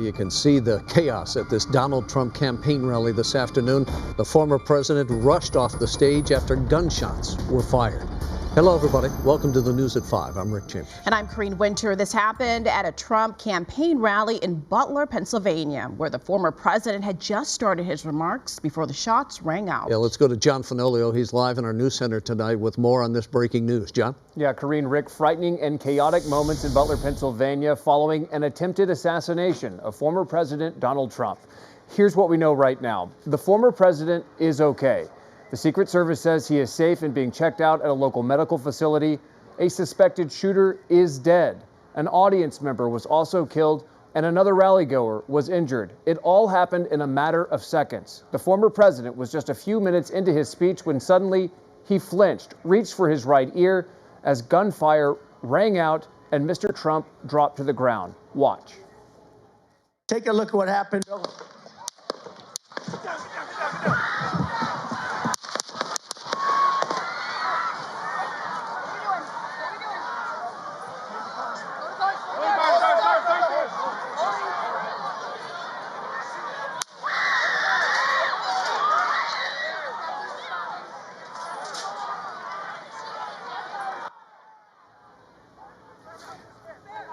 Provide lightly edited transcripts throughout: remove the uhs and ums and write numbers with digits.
You can see the chaos at this Donald Trump campaign rally this afternoon. The former president rushed off the stage after gunshots were fired. Hello, everybody. Welcome to the News at 5. I'm Rick Chambers. And I'm Karine Winter. This happened at a Trump campaign rally in Butler, Pennsylvania, where the former president had just started his remarks before the shots rang out. Yeah, let's go to John Fenolio. He's live in our news center tonight with more on this breaking news. John? Yeah, Karine, Rick, frightening and chaotic moments in Butler, Pennsylvania following an attempted assassination of former President Donald Trump. Here's what we know right now. The former president is okay. The Secret Service says he is safe and being checked out at a local medical facility. A suspected shooter is dead. An audience member was also killed, and another rally-goer was injured. It all happened in a matter of seconds. The former president was just a few minutes into his speech when suddenly he flinched, reached for his right ear as gunfire rang out and Mr. Trump dropped to the ground. Watch. Take a look at what happened.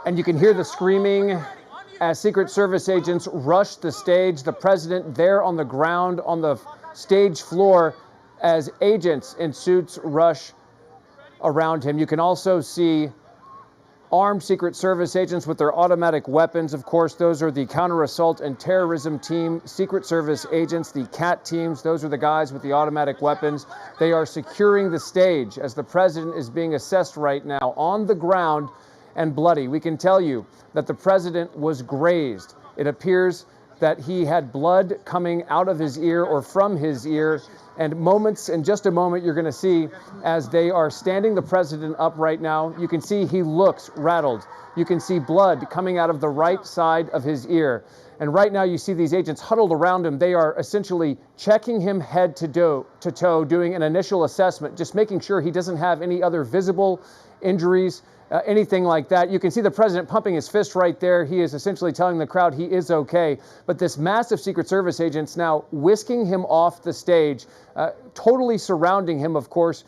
And you can hear the screaming as Secret Service agents rush the stage. The president there on the ground on the stage floor as agents in suits rush around him. You can also see armed Secret Service agents with their automatic weapons. Of course, those are the counter-assault and terrorism team Secret Service agents, the CAT teams. Those are the guys with the automatic weapons. They are securing the stage as the president is being assessed right now on the ground and bloody. We can tell you that the president was grazed. It appears that he had blood coming out of his ear or from his ear. And in just a moment, you're going to see as they are standing the president up right now, you can see he looks rattled. You can see blood coming out of the right side of his ear. And right now you see these agents huddled around him. They are essentially checking him head to toe, doing an initial assessment, just making sure he doesn't have any other visible injuries, anything like that. You can see the president pumping his fist right there. He is essentially telling the crowd he is okay. But this massive Secret Service agents now whisking him off the stage, totally surrounding him, of course,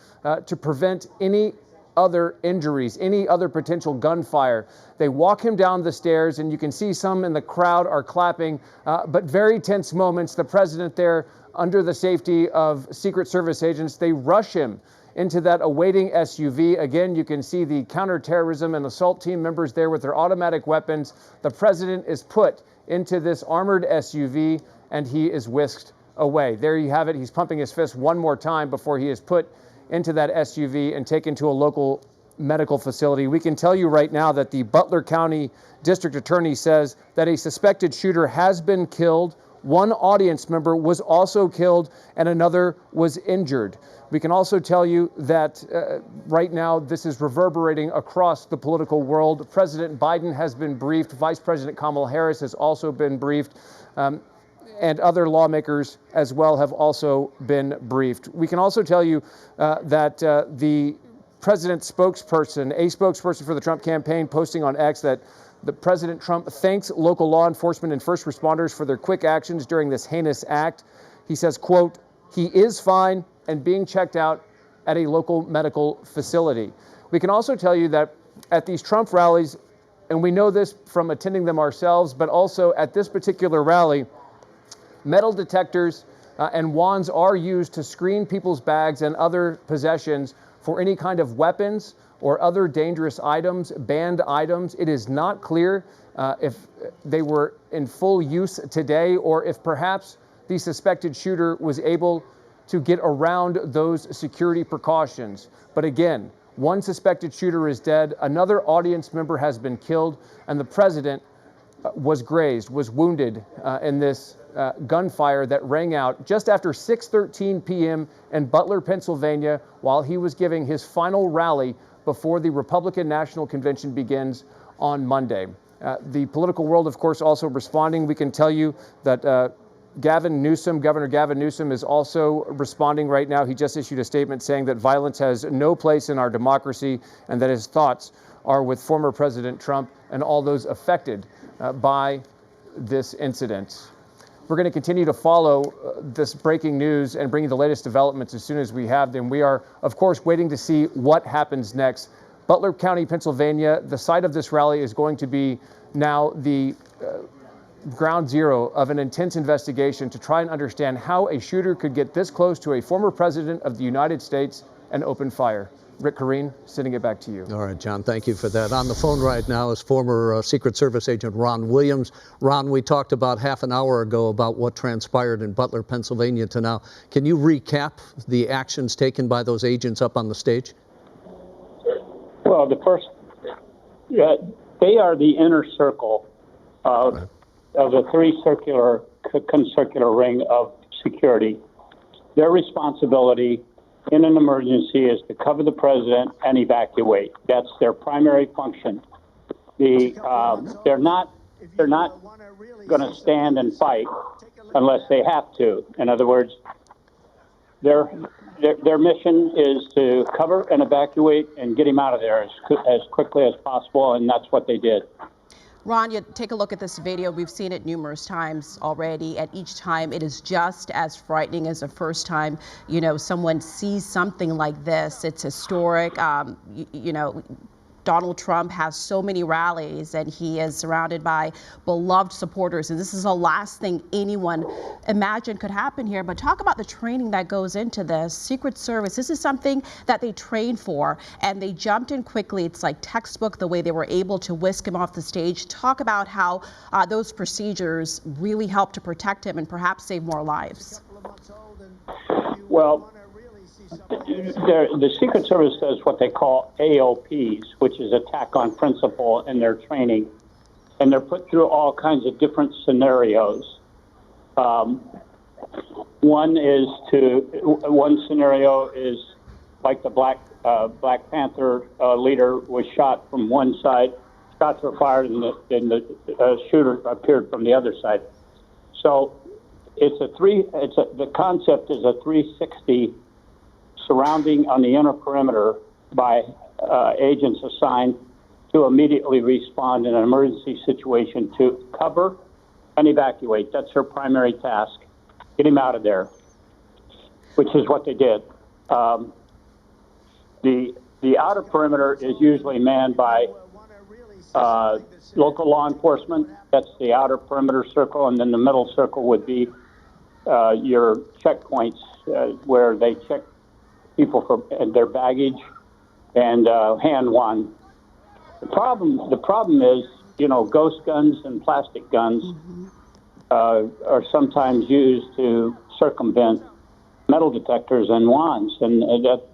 to prevent any other injuries, any other potential gunfire. They walk him down the stairs, and you can see some in the crowd are clapping, but very tense moments. The president there under the safety of Secret Service agents, they rush him into that awaiting SUV. Again, you can see the counterterrorism and assault team members there with their automatic weapons. The president is put into this armored SUV, and he is whisked away. There you have it. He's pumping his fist one more time before he is put into that SUV and taken to a local medical facility. We can tell you right now that the Butler County District Attorney says that a suspected shooter has been killed. One audience member was also killed and another was injured. We can also tell you that right now this is reverberating across the political world. President Biden has been briefed. Vice President Kamala Harris has also been briefed. And other lawmakers as well have also been briefed. We can also tell you that the president's spokesperson, a spokesperson for the Trump campaign, posting on X that the President Trump thanks local law enforcement and first responders for their quick actions during this heinous act. He says, quote, he is fine and being checked out at a local medical facility. We can also tell you that at these Trump rallies, and we know this from attending them ourselves, but also at this particular rally, metal detectors and wands are used to screen people's bags and other possessions for any kind of weapons or other dangerous items, banned items. It is not clear if they were in full use today or if perhaps the suspected shooter was able to get around those security precautions. But again, one suspected shooter is dead, another audience member has been killed, and the president was grazed, was wounded in this gunfire that rang out just after 6:13 p.m. in Butler, Pennsylvania, while he was giving his final rally before the Republican National Convention begins on Monday. The political world, of course, also responding. We can tell you that Governor Gavin Newsom is also responding right now. He just issued a statement saying that violence has no place in our democracy and that his thoughts are with former President Trump and all those affected by this incident. We're going to continue to follow this breaking news and bring you the latest developments as soon as we have them. We are, of course, waiting to see what happens next. Butler County, Pennsylvania, the site of this rally is going to be now the ground zero of an intense investigation to try and understand how a shooter could get this close to a former president of the United States and open fire. Rick Kareen, sending it back to you. All right, John, thank you for that. On the phone right now is former Secret Service agent Ron Williams. Ron, we talked about half an hour ago about what transpired in Butler, Pennsylvania to now. Can you recap the actions taken by those agents up on the stage? Well, they are the inner circle of a concircular ring of security. Their responsibility in an emergency is to cover the president and evacuate. That's their primary function. They're not going to stand and fight unless they have to. In other words, their mission is to cover and evacuate and get him out of there as quickly as possible, and that's what they did. Ron, you take a look at this video. We've seen it numerous times already, and each time it is just as frightening as the first time, someone sees something like this. It's historic. Donald Trump has so many rallies and he is surrounded by beloved supporters. And this is the last thing anyone imagined could happen here. But talk about the training that goes into this. Secret Service, this is something that they train for and they jumped in quickly. It's like textbook the way they were able to whisk him off the stage. Talk about how those procedures really help to protect him and perhaps save more lives. Well, the Secret Service does what they call AOPs, which is attack on principle in their training, and they're put through all kinds of different scenarios. One scenario is like the Black Panther leader was shot from one side, shots were fired, and the shooter appeared from the other side. So the concept is a 360 surrounding on the inner perimeter by agents assigned to immediately respond in an emergency situation to cover and evacuate. That's their primary task. Get him out of there, which is what they did. The outer perimeter is usually manned by local law enforcement. That's the outer perimeter circle, and then the middle circle would be your checkpoints where they check people for their baggage and hand one. The problem is, ghost guns and plastic guns are sometimes used to circumvent metal detectors and wands, and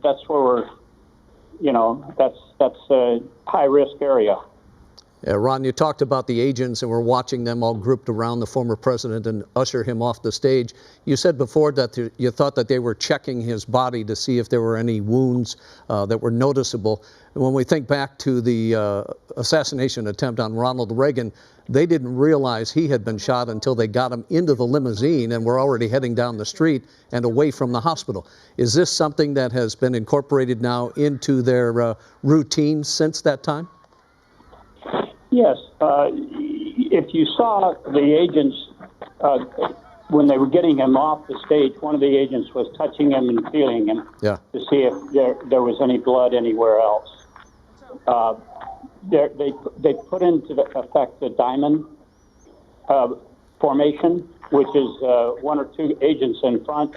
that's where that's a high risk area. Ron, you talked about the agents and we're watching them all grouped around the former president and usher him off the stage. You said before that you thought that they were checking his body to see if there were any wounds that were noticeable. And when we think back to the assassination attempt on Ronald Reagan, they didn't realize he had been shot until they got him into the limousine and were already heading down the street and away from the hospital. Is this something that has been incorporated now into their routine since that time? Yes. If you saw the agents, when they were getting him off the stage, one of the agents was touching him and feeling him to see if there was any blood anywhere else. They put into effect the diamond formation, which is one or two agents in front,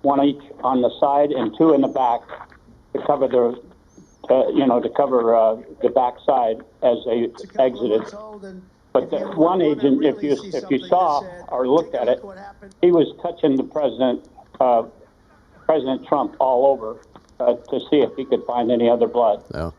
one each on the side, and two in the back to cover the backside as they exited. But the one agent, if you saw or looked at it, he was touching the President Trump all over to see if he could find any other blood. Yeah.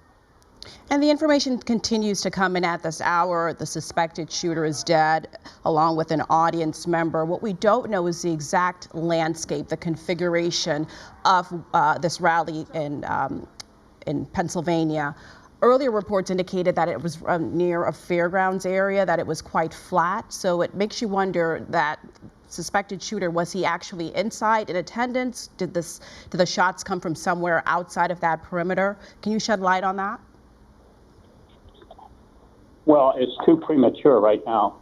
And the information continues to come in at this hour. The suspected shooter is dead, along with an audience member. What we don't know is the exact landscape, the configuration of this rally in Pennsylvania. Earlier reports indicated that it was near a fairgrounds area, that it was quite flat. So it makes you wonder that suspected shooter, was he actually inside in attendance? Did the shots come from somewhere outside of that perimeter? Can you shed light on that? Well, it's too premature right now.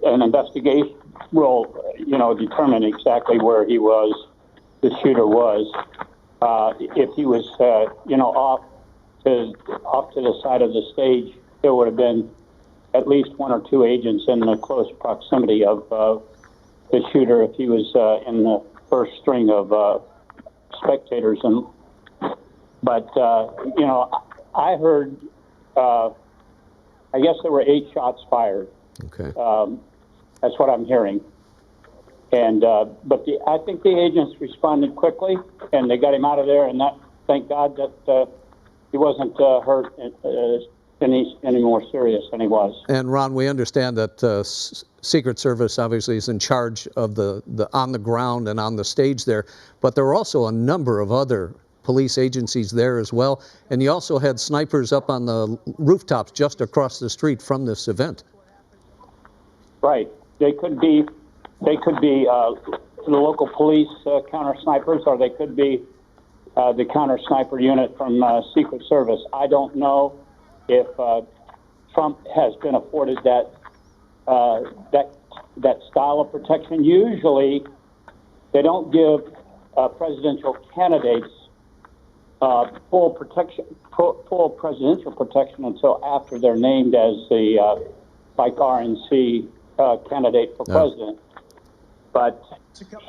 An investigation will, determine exactly where he was, the shooter was. If he was, off to the side of the stage, there would have been at least one or two agents in the close proximity of the shooter if he was in the first string of spectators. But I heard, I guess there were 8 shots fired. Okay. That's what I'm hearing. And but I think the agents responded quickly, and they got him out of there. And thank God that he wasn't hurt any more serious than he was. And Ron, we understand that Secret Service obviously is in charge of the on the ground and on the stage there, but there were also a number of other police agencies there as well. And you also had snipers up on the rooftops just across the street from this event. Right. They could be the local police counter snipers, or they could be the counter sniper unit from Secret Service. I don't know if Trump has been afforded that style of protection. Usually, they don't give presidential candidates full presidential protection until after they're named as the like RNC candidate for president. But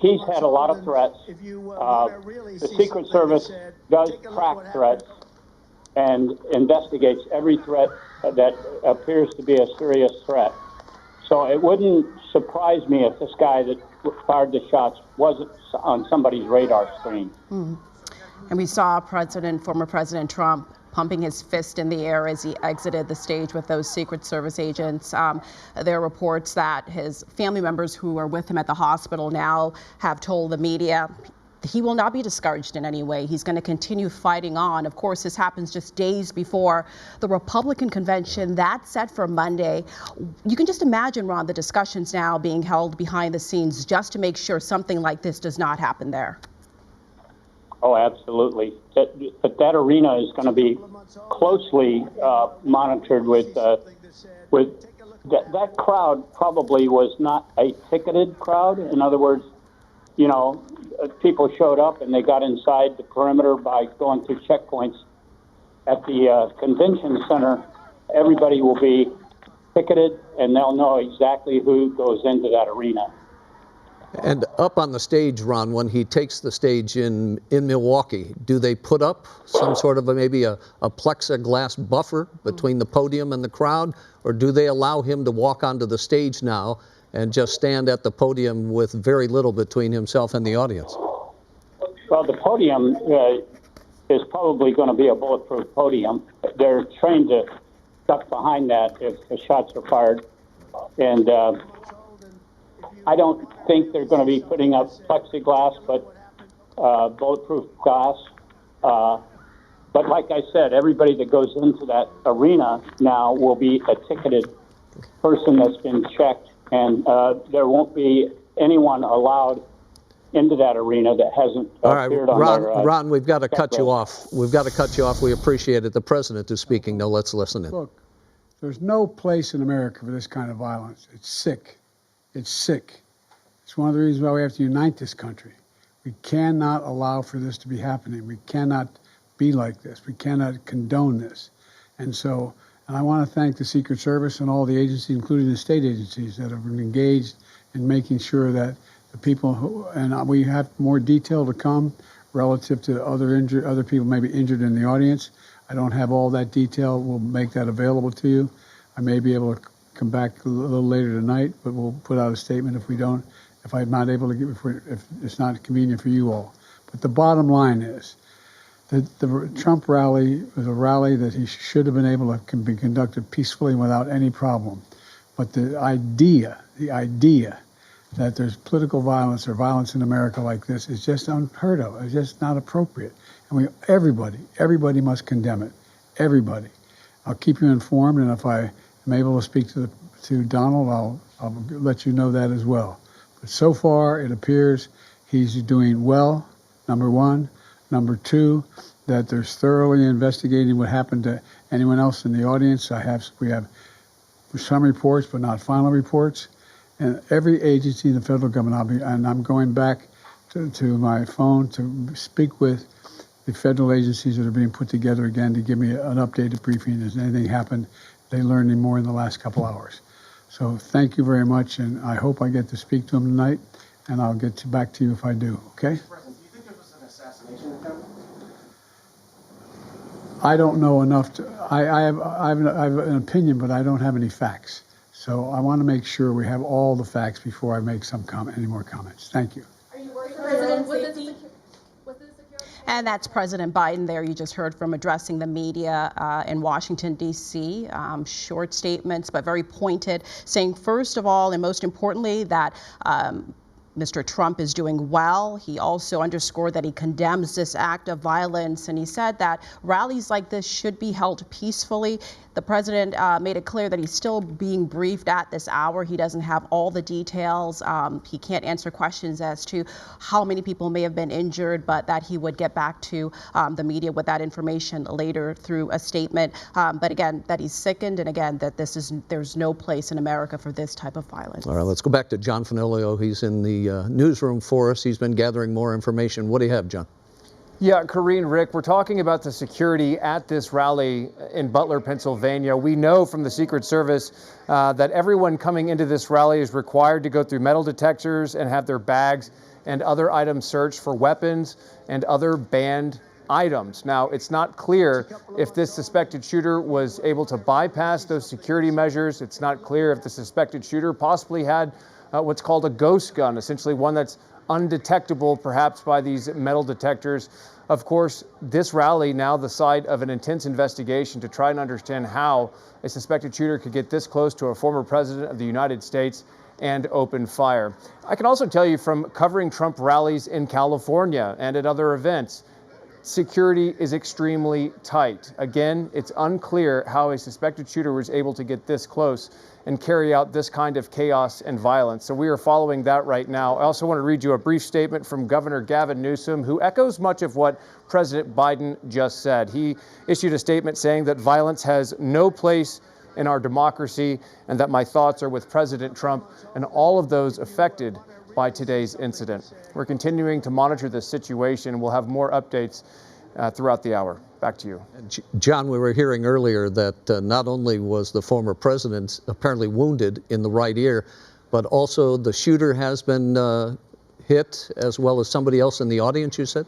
he's had a lot of threats. The Secret Service does track threats and investigates every threat that appears to be a serious threat. So it wouldn't surprise me if this guy that fired the shots wasn't on somebody's radar screen. And we saw former President Trump pumping his fist in the air as he exited the stage with those Secret Service agents. There are reports that his family members who are with him at the hospital now have told the media he will not be discouraged in any way. He's going to continue fighting on. Of course, this happens just days before the Republican convention that's set for Monday. You can just imagine, Ron, the discussions now being held behind the scenes just to make sure something like this does not happen there. Oh, absolutely. But that arena is going to be closely monitored with that crowd probably was not a ticketed crowd. In other words, people showed up and they got inside the perimeter by going through checkpoints. At the convention center, everybody will be ticketed and they'll know exactly who goes into that arena. And up on the stage, Ron, when he takes the stage in Milwaukee, do they put up some sort of maybe a plexiglass buffer between the podium and the crowd, or do they allow him to walk onto the stage now and just stand at the podium with very little between himself and the audience? Well, the podium is probably going to be a bulletproof podium. They're trained to duck behind that if the shots are fired. And I don't think they're going to be putting up plexiglass, but bulletproof glass. But like I said, everybody that goes into that arena now will be a ticketed person that's been checked, and there won't be anyone allowed into that arena that hasn't appeared on Ron, their... Ron, we've got to cut you off. We've got to cut you off. We appreciate it. The president is speaking. Now let's listen in. Look, there's no place in America for this kind of violence. It's sick. It's sick. It's one of the reasons why we have to unite this country. We cannot allow for this to be happening. We cannot be like this. We cannot condone this. And I want to thank the Secret Service and all the agencies, including the state agencies, that have been engaged in making sure that the people and we have more detail to come relative to other people maybe injured in the audience. I don't have all that detail. We'll make that available to you. I may be able to come back a little later tonight, but we'll put out a statement if I'm not able to if it's not convenient for you all. But the bottom line is that the Trump rally was a rally that he should have been able to be conducted peacefully without any problem. But the idea that there's political violence or violence in America like this is just unheard of. It's just not appropriate. And everybody must condemn it. Everybody. I'll keep you informed, and if I am able to speak to Donald, I'll let you know that as well. But so far, it appears he's doing well, number one. Number two, that there's thoroughly investigating what happened to anyone else in the audience. We have some reports, but not final reports. And every agency in the federal government, I'm going back to my phone to speak with the federal agencies that are being put together again to give me an updated briefing. Has anything happened? They learned any more in the last couple hours. So thank you very much, and I hope I get to speak to them tonight, and I'll get back to you if I do, okay? President, do you think it was an assassination attempt? I don't know enough to, I have an opinion, but I don't have any facts. So I want to make sure we have all the facts before I make any more comments. Thank you. Are you worried about safety? And that's President Biden there. You just heard from addressing the media in Washington, D.C. Short statements, but very pointed, saying, first of all, and most importantly, that Mr. Trump is doing well. He also underscored that he condemns this act of violence, and he said that rallies like this should be held peacefully. The president made it clear that he's still being briefed at this hour. He doesn't have all the details. He can't answer questions as to how many people may have been injured, but that he would get back to the media with that information later through a statement. But again, that he's sickened, and again, that there's no place in America for this type of violence. All right, let's go back to John Fanilio. He's in the newsroom for us. He's been gathering more information. What do you have, John? Yeah, Karine, Rick, we're talking about the security at this rally in Butler, Pennsylvania. We know from the Secret Service that everyone coming into this rally is required to go through metal detectors and have their bags and other items searched for weapons and other banned items. Now, it's not clear if this suspected shooter was able to bypass those security measures. It's not clear if the suspected shooter possibly had what's called a ghost gun, essentially one that's undetectable perhaps by these metal detectors. Of course, this rally now the site of an intense investigation to try and understand how a suspected shooter could get this close to a former president of the United States and open fire. I can also tell you from covering Trump rallies in California and at other events, security is extremely tight. Again, it's unclear how a suspected shooter was able to get this close and carry out this kind of chaos and violence. So we are following that right now. I also want to read you a brief statement from Governor Gavin Newsom, who echoes much of what President Biden just said. He issued a statement saying that violence has no place in our democracy and that my thoughts are with President Trump and all of those affected by today's incident. We're continuing to monitor this situation. We'll have more updates throughout the hour. Back to you. John, we were hearing earlier that not only was the former president apparently wounded in the right ear, but also the shooter has been hit, as well as somebody else in the audience, you said?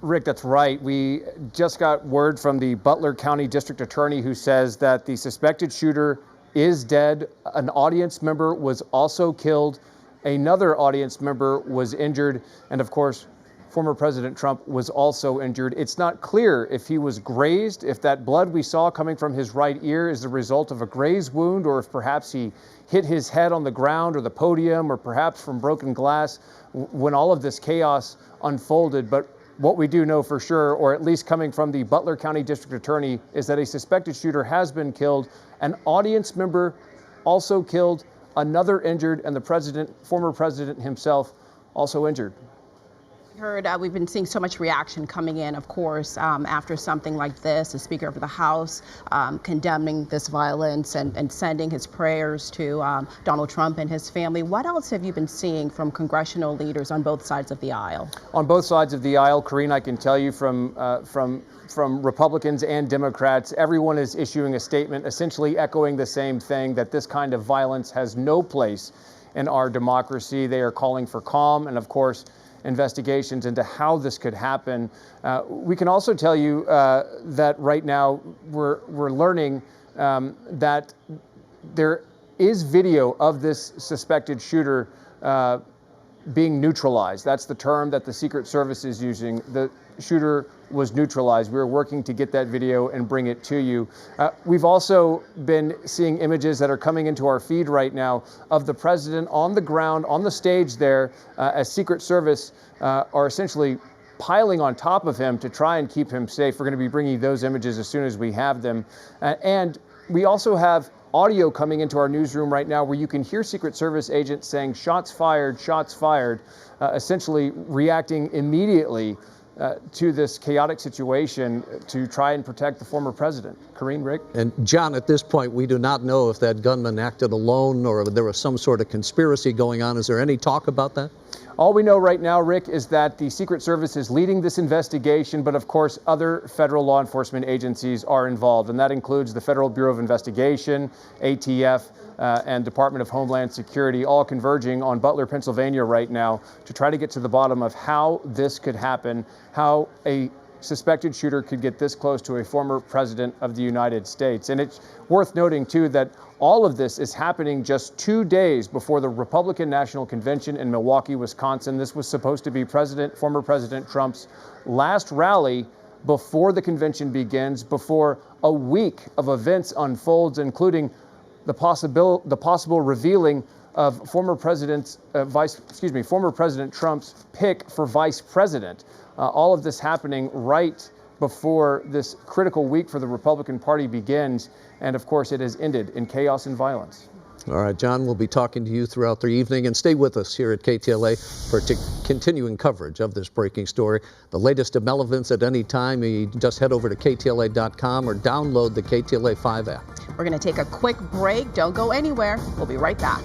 Rick, that's right. We just got word from the Butler County District Attorney who says that the suspected shooter is dead. An audience member was also killed. Another audience member was injured. And of course, former President Trump was also injured. It's not clear if he was grazed, if that blood we saw coming from his right ear is the result of a graze wound, or if perhaps he hit his head on the ground or the podium, or perhaps from broken glass when all of this chaos unfolded. But what we do know for sure, or at least coming from the Butler County District Attorney, is that a suspected shooter has been killed, an audience member also killed, another injured, and the former president himself also injured. We've been seeing so much reaction coming in, of course, after something like this. The Speaker of the House condemning this violence and sending his prayers to Donald Trump and his family. What else have you been seeing from congressional leaders on both sides of the aisle? On both sides of the aisle, Karine, I can tell you from Republicans and Democrats, everyone is issuing a statement essentially echoing the same thing, that this kind of violence has no place in our democracy. They are calling for calm and, of course, investigations into how this could happen. We can also tell you that right now we're learning that there is video of this suspected shooter being neutralized. That's the term that the Secret Service is using. The shooter was neutralized. We're working to get that video and bring it to you. We've also been seeing images that are coming into our feed right now of the president on the ground, on the stage there, as Secret Service are essentially piling on top of him to try and keep him safe. We're going to be bringing those images as soon as we have them. And we also have audio coming into our newsroom right now where you can hear Secret Service agents saying shots fired, essentially reacting immediately to this chaotic situation to try and protect the former president. Karine, Rick? And John, at this point, we do not know if that gunman acted alone or there was some sort of conspiracy going on. Is there any talk about that? All we know right now, Rick, is that the Secret Service is leading this investigation, but of course, other federal law enforcement agencies are involved, and that includes the Federal Bureau of Investigation, ATF, and Department of Homeland Security, all converging on Butler, Pennsylvania right now to try to get to the bottom of how this could happen, how a suspected shooter could get this close to a former president of the United States. And it's worth noting, too, that all of this is happening just 2 days before the Republican National Convention in Milwaukee, Wisconsin. This was supposed to be former President Trump's last rally before the convention begins, before a week of events unfolds, including the possible revealing of former President Trump's pick for vice president. All of this happening right before this critical week for the Republican Party begins. And of course, it has ended in chaos and violence. All right, John, we'll be talking to you throughout the evening, and stay with us here at KTLA for continuing coverage of this breaking story. The latest developments at any time, you just head over to KTLA.com or download the KTLA 5 app. We're going to take a quick break. Don't go anywhere. We'll be right back.